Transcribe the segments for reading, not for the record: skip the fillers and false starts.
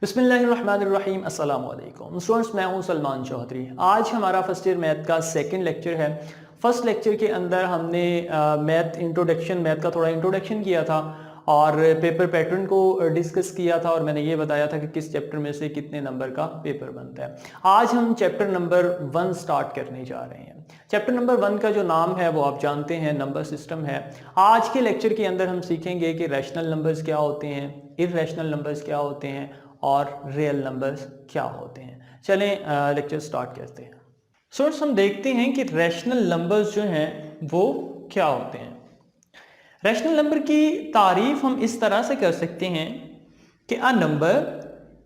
बिस्मिल्लाहिर्रहमानिर्रहीम अस्सलाम वालेकुम स्टूडेंट्स, मैं हूं सलमान चौधरी। आज हमारा फर्स्ट ईयर मैथ का सेकंड लेक्चर है। फर्स्ट लेक्चर के अंदर हमने मैथ का थोड़ा इंट्रोडक्शन किया था और पेपर पैटर्न को डिस्कस किया था और मैंने ये बताया था कि किस चैप्टर में से कितने नंबर का पेपर बनता है। आज हम चैप्टर नंबर 1 स्टार्ट करने जा रहे हैं। चैप्टर नंबर 1 का जो नाम है वो आप जानते हैं, नंबर सिस्टम है। आज के लेक्चर के अंदर हम सीखेंगे कि रैशनल नंबर्स क्या होते हैं, इर्रेशनल नंबर्स क्या होते हैं और रियल नंबर्स क्या होते हैं। चलें लेक्चर स्टार्ट करते हैं। स्टूडेंट्स, हम देखते हैं कि रैशनल नंबर्स जो हैं वो क्या होते हैं। रैशनल नंबर की तारीफ हम इस तरह से कर सकते हैं कि a number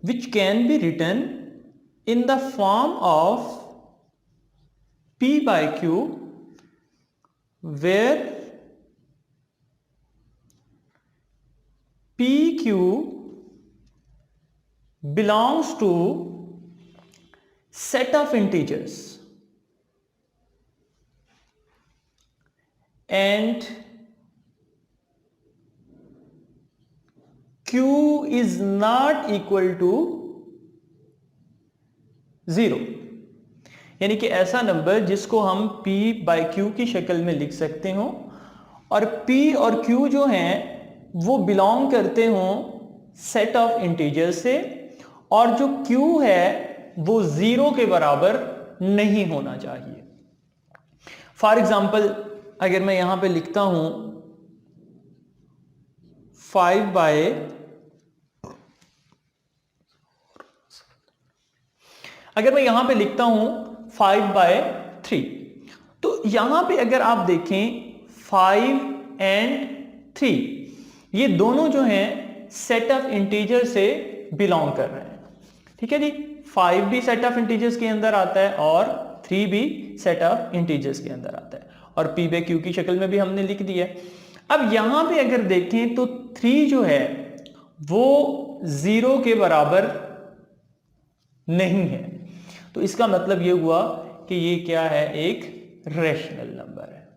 which can be written in the form of p by q where pq belongs to set of integers and q is not equal to 0। यानी कि ऐसा नंबर जिसको हम p बाई q की शक्ल में लिख सकते हो और p और q जो हैं वो बिलोंग करते हो सेट ऑफ इंटीजर से और जो q है वो 0 के बराबर नहीं होना चाहिए। फॉर एग्जाम्पल, अगर मैं यहां पे लिखता हूं 5 बाय अगर मैं यहां पे लिखता हूं 5/3, तो यहां पे अगर आप देखें 5 एंड 3 ये दोनों जो हैं सेट ऑफ इंटीजर से बिलोंग कर रहे हैं। ठीक है जी, 5 भी सेट ऑफ इंटीजर्स के अंदर आता है और 3 भी सेट ऑफ इंटीजर्स के अंदर आता है और p बाई q की शक्ल में भी हमने लिख दिया है। अब यहां पे अगर देखें तो 3 जो है वो 0 के बराबर नहीं है, तो इसका मतलब ये हुआ कि ये क्या है, एक रैशनल नंबर है।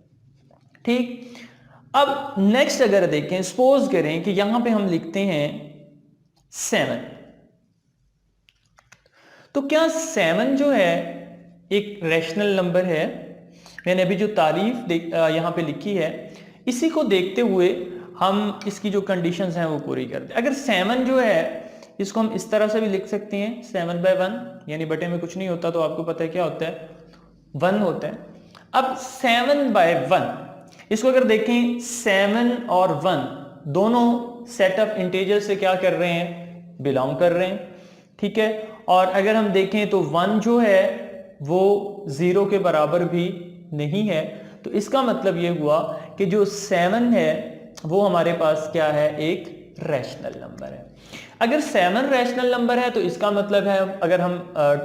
ठीक, अब नेक्स्ट अगर देखें, सपोज करें कि यहां पे हम लिखते हैं 7, तो क्या 7 जो है एक रैशनल नंबर है? मैंने अभी जो तारीफ यहां पे लिखी है इसी को देखते हुए हम इसकी जो कंडीशंस हैं वो पूरी करते हैं। अगर 7 जो है इसको हम इस तरह से भी लिख सकते हैं 7/1, यानी बटे में कुछ नहीं होता तो आपको पता है क्या होता है, 1 होता है। अब 7/1 इसको अगर देखें, 7 और 1 दोनों सेट ऑफ इंटीजर से क्या कर रहे हैं, बिलोंग कर रहे हैं। ठीक है, और अगर हम देखें तो 1 जो है वो 0 के बराबर भी नहीं है, तो इसका मतलब ये हुआ कि जो 7 है वो हमारे पास क्या है, एक रैशनल नंबर है। अगर 7 रैशनल नंबर है तो इसका मतलब है अगर हम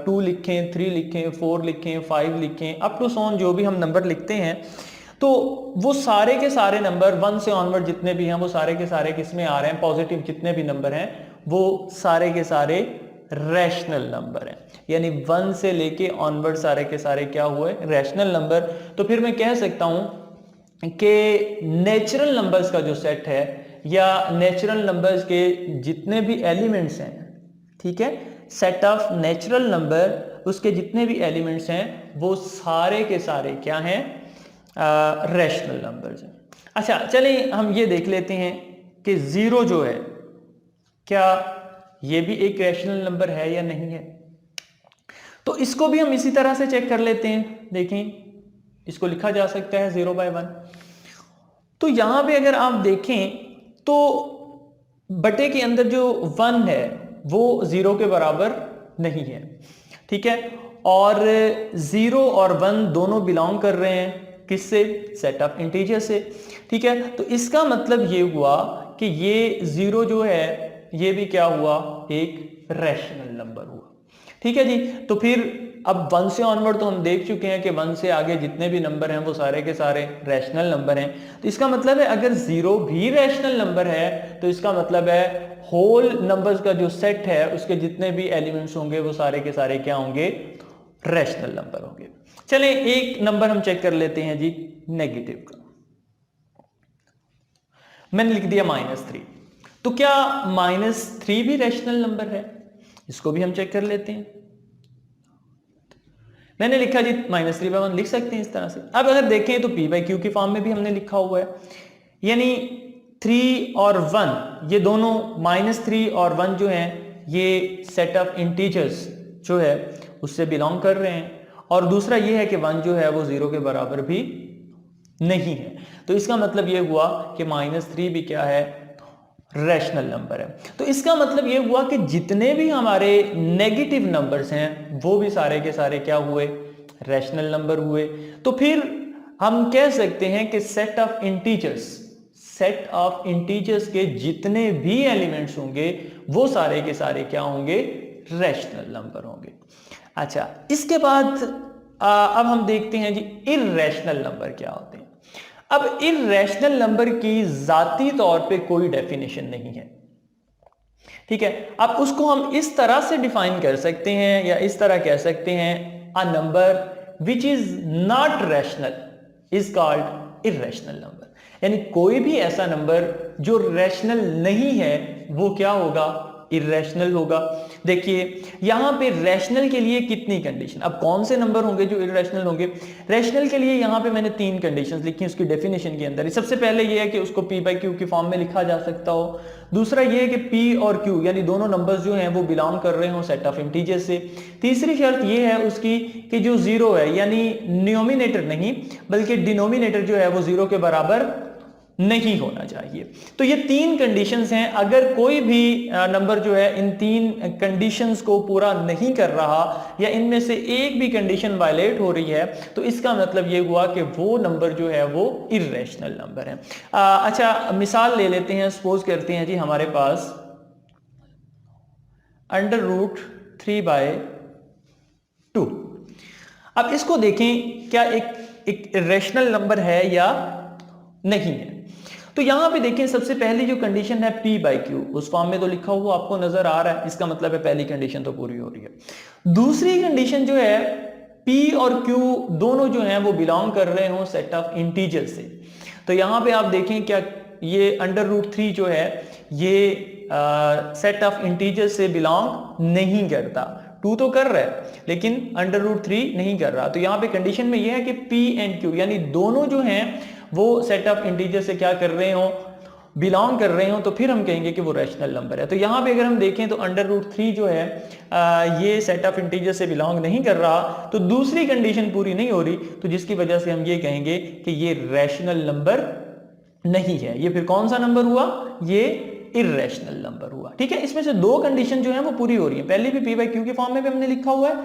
2 लिखें, 3 लिखें, 4 लिखें, 5 लिखें, अप टू सोन जो भी हम नंबर लिखते हैं, तो वो सारे के सारे नंबर 1 से ऑनवर्ड जितने भी हैं वो सारे के सारे किस में आ रहे हैं, पॉजिटिव जितने भी नंबर हैं वो सारे के सारे रैशनल नंबर हैं। यानी 1 से लेके ऑनवर्ड सारे के सारे क्या हुए, रैशनल नंबर। तो फिर मैं कह सकता हूं कि नेचुरल नंबर्स का जो सेट है या नेचुरल नंबर्स के जितने भी एलिमेंट्स हैं, ठीक है, सेट ऑफ नेचुरल नंबर, उसके जितने भी एलिमेंट्स हैं वो सारे के सारे क्या हैं, रैशनल नंबर्स हैं। अच्छा, चलिए हम ये देख लेते हैं कि 0 जो है क्या ये भी एक रैशनल नंबर है या नहीं है। तो इसको भी हम इसी तरह से चेक कर लेते हैं। देखें, इसको लिखा जा सकता है 0/1। तो यहां पे अगर आप देखें तो बटे के अंदर जो 1 है वो 0 के बराबर नहीं है। ठीक है, और 0 और 1 दोनों बिलोंग कर रहे हैं किससे, सेट ऑफ इंटीजर से। ठीक है, तो इसका मतलब ये हुआ कि ये 0 जो है ये भी क्या हुआ, एक रैशनल नंबर हुआ। ठीक है जी, तो फिर अब 1 से ऑनवर्ड तो हम देख चुके हैं कि 1 से आगे जितने भी नंबर हैं वो सारे के सारे रैशनल नंबर हैं। तो इसका मतलब है अगर 0 भी रैशनल नंबर है तो इसका मतलब है होल नंबर्स का जो सेट है उसके जितने भी एलिमेंट्स होंगे वो सारे के सारे क्या होंगे, रैशनल नंबर होंगे। चलें एक नंबर हम चेक कर लेते हैं जी, नेगेटिव का। मैंने लिख दिया -3, तो क्या -3 भी रैशनल नंबर है? इसको भी हम चेक कर लेते हैं। मैंने लिखा जी -3/1 लिख सकते हैं इस तरह से। अब अगर देखें तो p/q के फॉर्म में भी हमने लिखा हुआ है, यानी 3 और 1 ये दोनों -3 और 1 जो है ये सेट ऑफ इंटीजर्स जो है उससे बिलोंग कर रहे हैं, और दूसरा ये है कि 1 जो है वो 0 के बराबर भी नहीं है। तो इसका मतलब ये हुआ कि -3 भी क्या है, रैशनल नंबर है। तो इसका मतलब ये हुआ कि जितने भी हमारे नेगेटिव नंबर्स हैं वो भी सारे के सारे क्या हुए, रैशनल नंबर हुए। तो फिर हम कह सकते हैं कि सेट ऑफ इंटीजर्स के जितने भी एलिमेंट्स होंगे वो सारे के सारे क्या होंगे, रैशनल नंबर होंगे। अच्छा, इसके बाद अब हम देखते हैं जी इर्रेशनल नंबर क्या होते हैं। अब इर्रेशनल नंबर की जाती तौर पे कोई डेफिनेशन नहीं है, ठीक है। अब उसको हम इस तरह से डिफाइन कर सकते हैं या इस तरह कह सकते हैं, अ number which is not rational is called irrational number. यानी कोई भी ऐसा नंबर जो रैशनल नहीं है वो क्या होगा, इर्रेशनल होगा। देखिए यहां पे रैशनल के लिए कितनी कंडीशन, अब कौन से नंबर होंगे जो इर्रेशनल होंगे। रैशनल के लिए यहां पे मैंने 3 कंडीशंस लिखी उसकी डेफिनेशन के अंदर। सबसे पहले ये है कि उसको p/q की फॉर्म में लिखा जा सकता हो। दूसरा ये है कि p और q यानी दोनों नंबर्स जो हैं वो बिलोंग कर रहे हो सेट ऑफ इंटीजर्स से। तीसरी शर्त ये है उसकी कि जो 0 है यानी न्यूमिनेटर नहीं बल्कि डिनोमिनेटर जो है वो 0 के बराबर नहीं होना चाहिए। तो ये 3 कंडीशंस हैं। अगर कोई भी नंबर जो है इन 3 कंडीशंस को पूरा नहीं कर रहा या इनमें से एक भी कंडीशन वायलेट हो रही है तो इसका मतलब ये हुआ कि वो नंबर जो है वो इर्रेशनल नंबर है। अच्छा, मिसाल ले लेते हैं। सपोज करते हैं जी हमारे पास √3/2। अब इसको देखें क्या एक इर्रेशनल नंबर है या नहीं है। तो यहां पे देखें सबसे पहली जो कंडीशन है p/q, उस फॉर्म में तो लिखा हुआ आपको नजर आ रहा है, इसका मतलब है पहली कंडीशन तो पूरी हो रही है। दूसरी कंडीशन जो है p और q दोनों जो हैं वो बिलोंग कर रहे हो सेट ऑफ इंटीजर से। तो यहां पे आप देखें क्या ये √3 जो है ये सेट ऑफ इंटीजर से बिलोंग नहीं करता। 2 तो कर रहा है लेकिन √3 नहीं कर रहा। तो यहां पे कंडीशन में यह है कि p एंड q यानी दोनों जो हैं वो सेट ऑफ इंटीजर से क्या कर रहे हो, बिलोंग कर रहे हो, तो फिर हम कहेंगे कि वो रैशनल नंबर है। तो यहां पे अगर हम देखें तो √3 जो है ये सेट ऑफ इंटीजर से बिलोंग नहीं कर रहा, तो दूसरी कंडीशन पूरी नहीं हो रही, तो जिसकी वजह से हम ये कहेंगे कि ये रैशनल नंबर नहीं है। ये फिर कौन सा नंबर हुआ, ये इर्रेशनल नंबर हुआ। ठीक है, इसमें से 2 कंडीशन जो है वो पूरी हो रही है। पहले भी p/q के फॉर्म में भी हमने लिखा हुआ है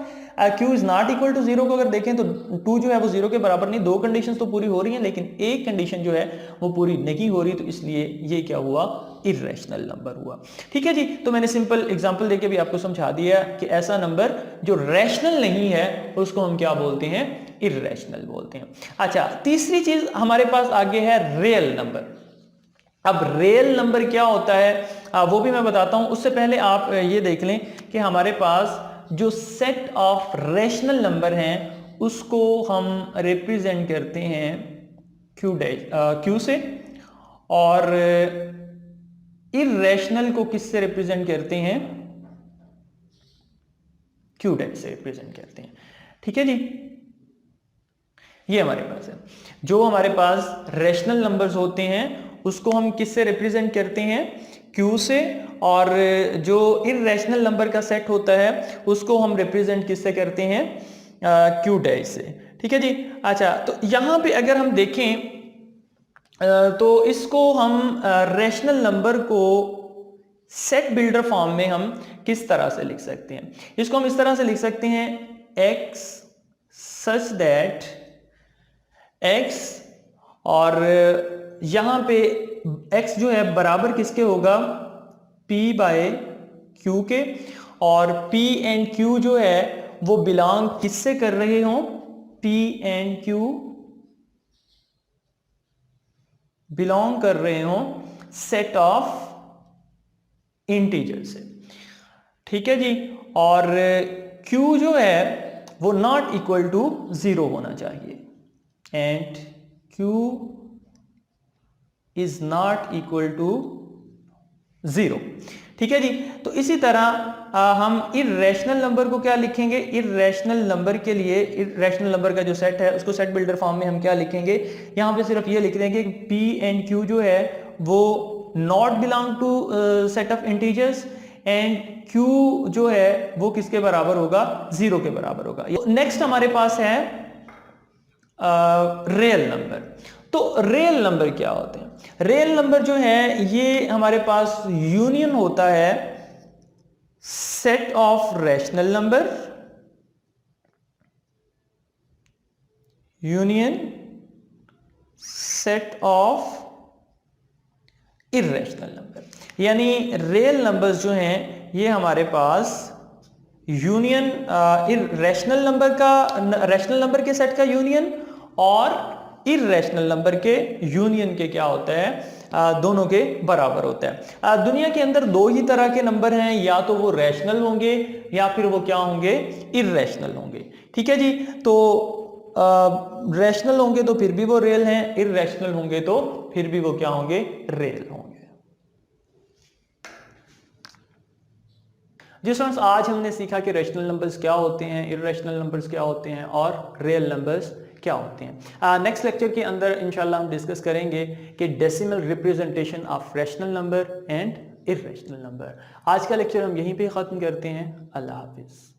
q is not equal to 0 को अगर देखें तो 2 जो है वो 0 के बराबर नहीं। 2 कंडीशंस तो पूरी हो रही हैं लेकिन एक कंडीशन जो है वो पूरी नहीं हो रही, तो इसलिए ये क्या हुआ, इर्रेशनल नंबर हुआ। ठीक है जी, तो मैंने सिंपल एग्जांपल देके भी आपको समझा दिया कि ऐसा नंबर जो रैशनल नहीं है उसको हम क्या बोलते हैं, इर्रेशनल बोलते हैं। अच्छा, तीसरी चीज हमारे पास आगे है रियल नंबर। अब रियल नंबर क्या होता है वो भी मैं बताता हूं। उससे पहले आप ये देख लें कि हमारे पास जो सेट ऑफ रैशनल नंबर हैं उसको हम रिप्रेजेंट करते हैं Q से, और इर्रेशनल को किससे रिप्रेजेंट करते हैं, Q' से रिप्रेजेंट करते हैं। ठीक है जी, ये हमारे पास है। जो हमारे पास रैशनल नंबर्स होते हैं उसको हम किससे रिप्रेजेंट करते हैं, Q से, और जो इर्रेशनल नंबर का सेट होता है उसको हम रिप्रेजेंट किससे करते हैं, Q' से। ठीक है जी। अच्छा, तो यहां पे अगर हम देखें तो इसको हम रैशनल नंबर को सेट बिल्डर फॉर्म में हम किस तरह से लिख सकते हैं। इसको हम इस तरह से लिख सकते हैं, x सच दैट x, और यहां पे x जो है बराबर किसके होगा, p/q के, और p एंड q जो है वो बिलोंग किससे कर रहे हो, p एंड q बिलोंग कर रहे हो सेट ऑफ इंटीजर से। ठीक है जी, और q जो है वो नॉट इक्वल टू 0 होना चाहिए, and q is not equal to 0। ठीक है जी। तो इसी तरह हम इर्रेशनल नंबर को क्या लिखेंगे, इर्रेशनल नंबर के लिए इर्रेशनल नंबर का जो सेट है उसको सेट बिल्डर फॉर्म में हम क्या लिखेंगे, यहाँ पे सिर्फ ये लिख देंगे कि P एंड Q जो है वो not belong to set of integers and Q जो है वो किसके बराबर होगा, 0 के बराबर होगा। नेक्स्ट हमारे पास है रियल नंबर। तो रियल नंबर क्या होते हैं, रियल नंबर जो है ये हमारे पास यूनियन होता है set of rational number, union set of irrational number. यानी रियल नंबर्स जो हैं ये हमारे पास यूनियन रैशनल नंबर का, रैशनल नंबर के सेट का यूनियन और इर्रेशनल नंबर के यूनियन के क्या होता है, दोनों के बराबर होता है। दुनिया के अंदर दो ही तरह के नंबर हैं, या तो वो रैशनल होंगे या फिर वो क्या होंगे, इर्रेशनल होंगे। ठीक है जी। तो रैशनल होंगे तो फिर भी वो रियल हैं, इर्रेशनल होंगे तो फिर भी वो क्या होंगे, रियल होंगे। जी स्टूडेंट्स, आज हमने सीखा कि रैशनल नंबर्स क्या होते हैं, इर्रेशनल नंबर्स क्या होते हैं और रियल नंबर्स क्या होते हैं। नेक्स्ट लेक्चर के अंदर इंशाल्लाह हम डिस्कस करेंगे कि decimal representation of rational number and irrational number. आज का लेक्चर हम यहीं पे ख़त्म करते हैं। अल्लाह हाफिज़।